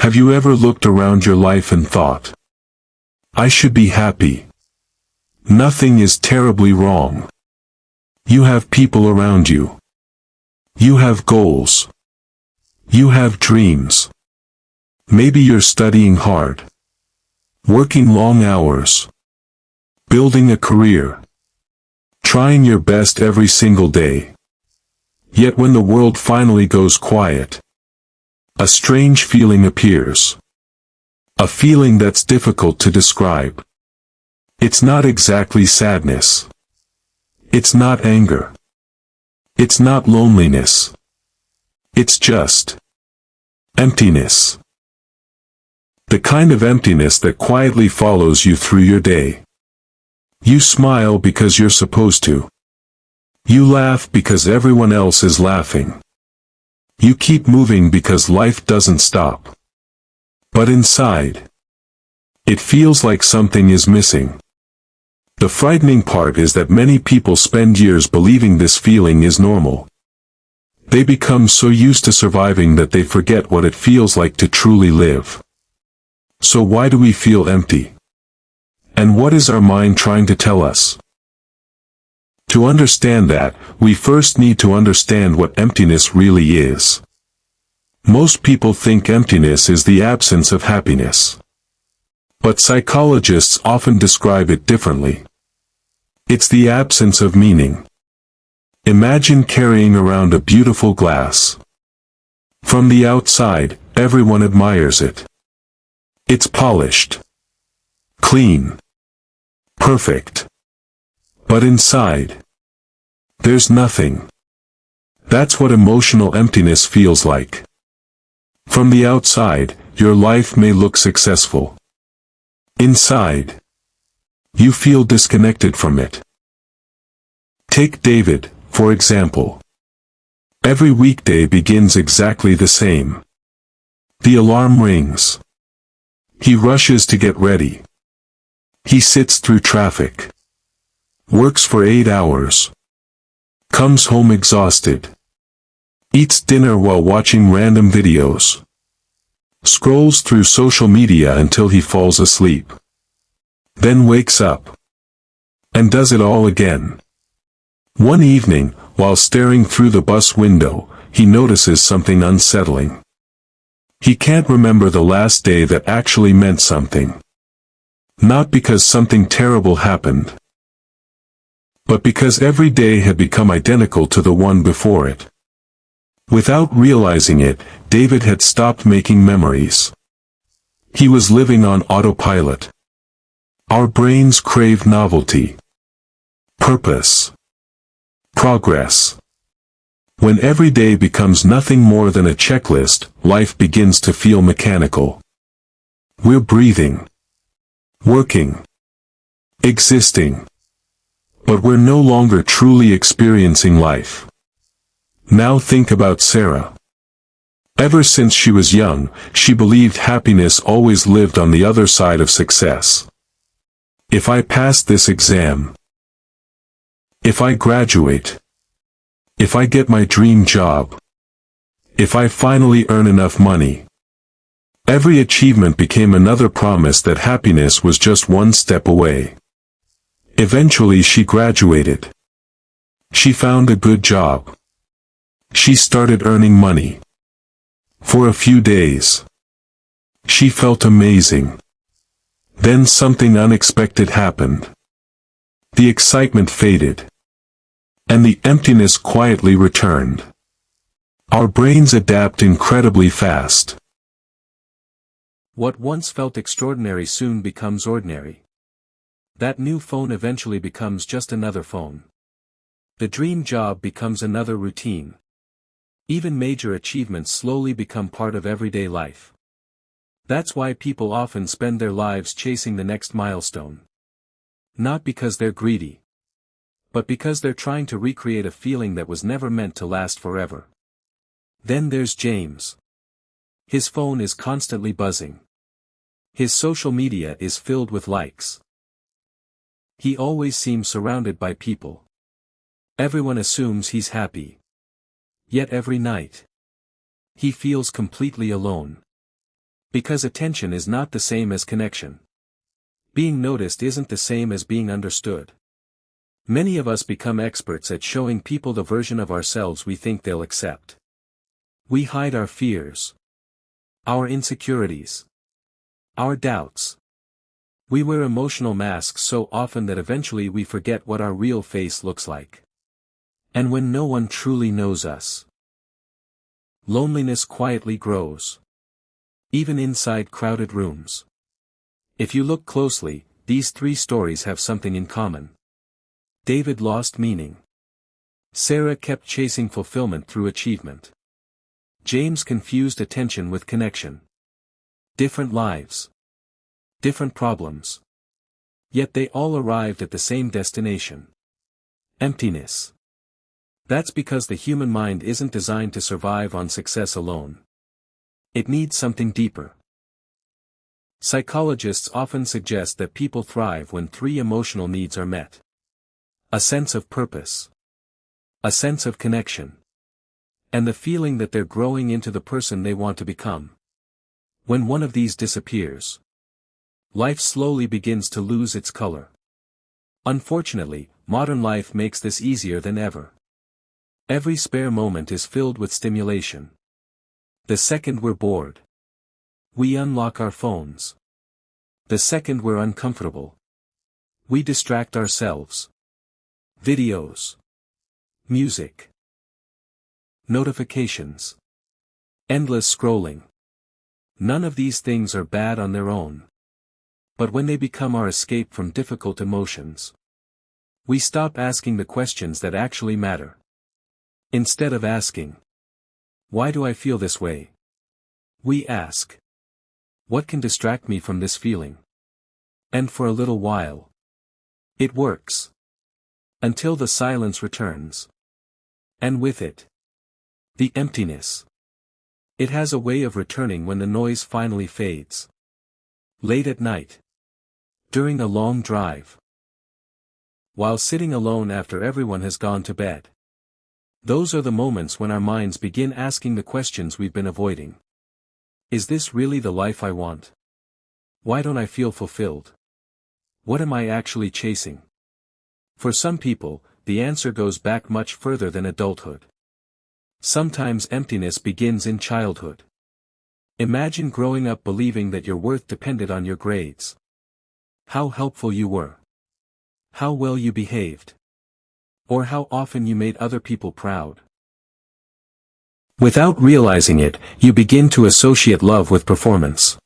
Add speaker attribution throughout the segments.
Speaker 1: Have you ever looked around your life and thought, I should be happy. Nothing is terribly wrong. You have people around you. You have goals. You have dreams. Maybe you're studying hard. Working long hours. Building a career. Trying your best every single day. Yet when the world finally goes quiet, a strange feeling appears. A feeling that's difficult to describe. It's not exactly sadness. It's not anger. It's not loneliness. It's just emptiness. The kind of emptiness that quietly follows you through your day. You smile because you're supposed to. You laugh because everyone else is laughing. You keep moving because life doesn't stop. But inside, it feels like something is missing. The frightening part is that many people spend years believing this feeling is normal. They become so used to surviving that they forget what it feels like to truly live. So why do we feel empty? And what is our mind trying to tell us? To understand that, we first need to understand what emptiness really is. Most people think emptiness is the absence of happiness. But psychologists often describe it differently. It's the absence of meaning. Imagine carrying around a beautiful glass. From the outside, everyone admires it. It's polished. Clean. Perfect. But inside, there's nothing. That's what emotional emptiness feels like. From the outside, your life may look successful. Inside, you feel disconnected from it. Take David, for example. Every weekday begins exactly the same. The alarm rings. He rushes to get ready. He sits through traffic. Works for 8 hours. Comes home exhausted. Eats dinner while watching random videos. Scrolls through social media until he falls asleep. Then wakes up. And does it all again. One evening, while staring through the bus window, he notices something unsettling. He can't remember the last day that actually meant something. Not because something terrible happened, but because every day had become identical to the one before it. Without realizing it, David had stopped making memories. He was living on autopilot. Our brains crave novelty, purpose, progress. When every day becomes nothing more than a checklist, life begins to feel mechanical. We're breathing, working, existing. But we're no longer truly experiencing life. Now think about Sarah. Ever since she was young, she believed happiness always lived on the other side of success. If I pass this exam, if I graduate, if I get my dream job, if I finally earn enough money. Every achievement became another promise that happiness was just one step away. Eventually she graduated. She found a good job. She started earning money. For a few days, she felt amazing. Then something unexpected happened. The excitement faded. And the emptiness quietly returned. Our brains adapt incredibly fast.
Speaker 2: What once felt extraordinary soon becomes ordinary. That new phone eventually becomes just another phone. The dream job becomes another routine. Even major achievements slowly become part of everyday life. That's why people often spend their lives chasing the next milestone. Not because they're greedy, but because they're trying to recreate a feeling that was never meant to last forever. Then there's James. His phone is constantly buzzing. His social media is filled with likes. He always seems surrounded by people. Everyone assumes he's happy. Yet every night, he feels completely alone. Because attention is not the same as connection. Being noticed isn't the same as being understood. Many of us become experts at showing people the version of ourselves we think they'll accept. We hide our fears, our insecurities, our doubts. We wear emotional masks so often that eventually we forget what our real face looks like. And when no one truly knows us, loneliness quietly grows. Even inside crowded rooms. If you look closely, these three stories have something in common. David lost meaning. Sarah kept chasing fulfillment through achievement. James confused attention with connection. Different lives. Different problems. Yet they all arrived at the same destination. Emptiness. That's because the human mind isn't designed to survive on success alone. It needs something deeper. Psychologists often suggest that people thrive when three emotional needs are met. A sense of purpose. A sense of connection. And the feeling that they're growing into the person they want to become. When one of these disappears, life slowly begins to lose its color. Unfortunately, modern life makes this easier than ever. Every spare moment is filled with stimulation. The second we're bored, we unlock our phones. The second we're uncomfortable, we distract ourselves. Videos, music, notifications, endless scrolling. None of these things are bad on their own. But when they become our escape from difficult emotions, we stop asking the questions that actually matter. Instead of asking, why do I feel this way? We ask, what can distract me from this feeling? And for a little while, it works. Until the silence returns. And with it, the emptiness. It has a way of returning when the noise finally fades. Late at night. During a long drive. While sitting alone after everyone has gone to bed. Those are the moments when our minds begin asking the questions we've been avoiding. Is this really the life I want? Why don't I feel fulfilled? What am I actually chasing? For some people, the answer goes back much further than adulthood. Sometimes emptiness begins in childhood. Imagine growing up believing that your worth depended on your grades. How helpful you were. How well you behaved. Or how often you made other people proud. Without realizing it, you begin to associate love with performance.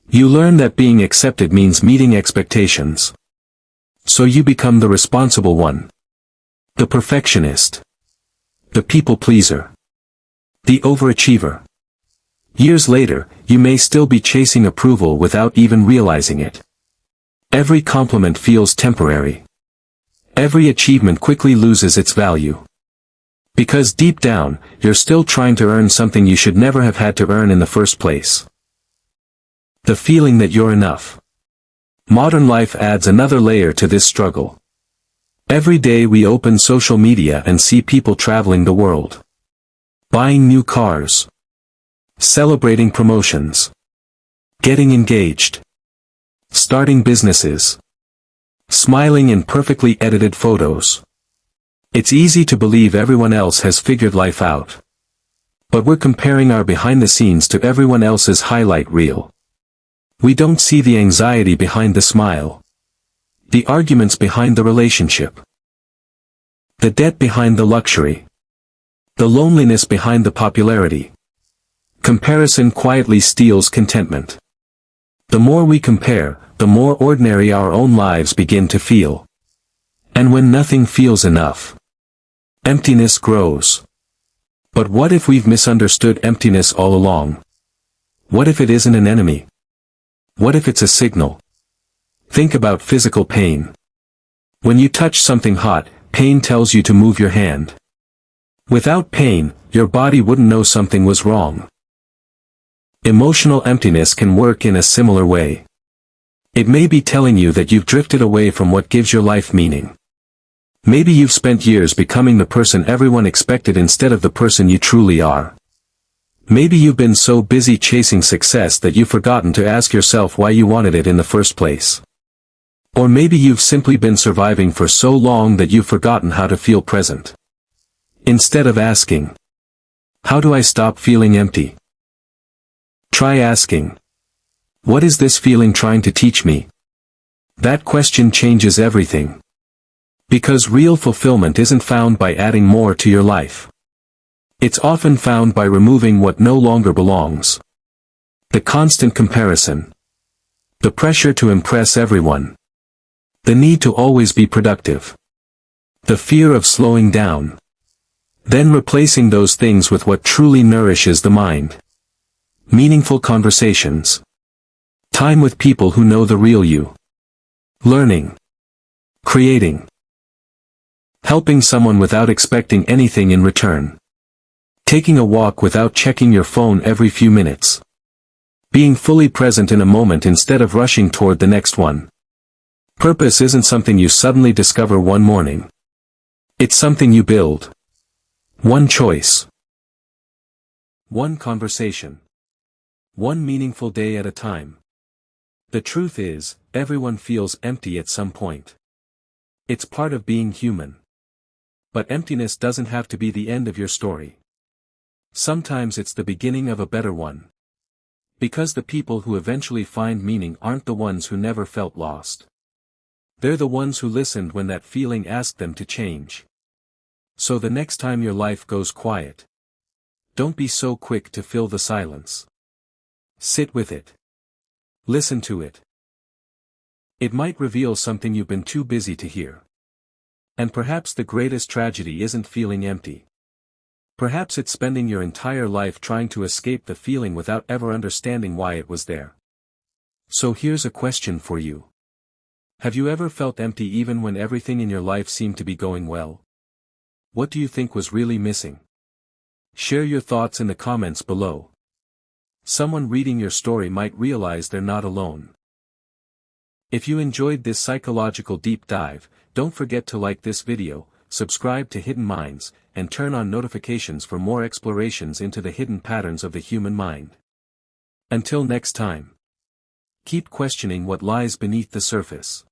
Speaker 2: You learn that being accepted means meeting expectations. So you become the responsible one. The perfectionist. The people pleaser. The overachiever. Years later, you may still be chasing approval without even realizing it. Every compliment feels temporary. Every achievement quickly loses its value. Because deep down, you're still trying to earn something you should never have had to earn in the first place. The feeling that you're enough. Modern life adds another layer to this struggle. Every day we open social media and see people traveling the world. Buying new cars. Celebrating promotions. Getting engaged. Starting businesses. Smiling in perfectly edited photos. It's easy to believe everyone else has figured life out. But we're comparing our behind the scenes to everyone else's highlight reel. We don't see the anxiety behind the smile. The arguments behind the relationship. The debt behind the luxury. The loneliness behind the popularity. Comparison quietly steals contentment. The more we compare, the more ordinary our own lives begin to feel. And when nothing feels enough, emptiness grows. But what if we've misunderstood emptiness all along? What if it isn't an enemy? What if it's a signal? Think about physical pain. When you touch something hot, pain tells you to move your hand. Without pain, your body wouldn't know something was wrong. Emotional emptiness can work in a similar way. It may be telling you that you've drifted away from what gives your life meaning. Maybe you've spent years becoming the person everyone expected instead of the person you truly are. Maybe you've been so busy chasing success that you've forgotten to ask yourself why you wanted it in the first place. Or maybe you've simply been surviving for so long that you've forgotten how to feel present. Instead of asking, how do I stop feeling empty? Try asking, what is this feeling trying to teach me? That question changes everything. Because real fulfillment isn't found by adding more to your life. It's often found by removing what no longer belongs. The constant comparison. The pressure to impress everyone. The need to always be productive. The fear of slowing down. Then replacing those things with what truly nourishes the mind. Meaningful conversations. Time with people who know the real you. Learning. Creating. Helping someone without expecting anything in return. Taking a walk without checking your phone every few minutes. Being fully present in a moment instead of rushing toward the next one. Purpose isn't something you suddenly discover one morning. It's something you build. One choice. One conversation. One meaningful day at a time. The truth is, everyone feels empty at some point. It's part of being human. But emptiness doesn't have to be the end of your story. Sometimes it's the beginning of a better one. Because the people who eventually find meaning aren't the ones who never felt lost. They're the ones who listened when that feeling asked them to change. So the next time your life goes quiet, don't be so quick to fill the silence. Sit with it. Listen to it. It might reveal something you've been too busy to hear. And perhaps the greatest tragedy isn't feeling empty. Perhaps it's spending your entire life trying to escape the feeling without ever understanding why it was there. So here's a question for you. Have you ever felt empty even when everything in your life seemed to be going well? What do you think was really missing? Share your thoughts in the comments below. Someone reading your story might realize they're not alone. If you enjoyed this psychological deep dive, don't forget to like this video, subscribe to Hidden Minds, and turn on notifications for more explorations into the hidden patterns of the human mind. Until next time. Keep questioning what lies beneath the surface.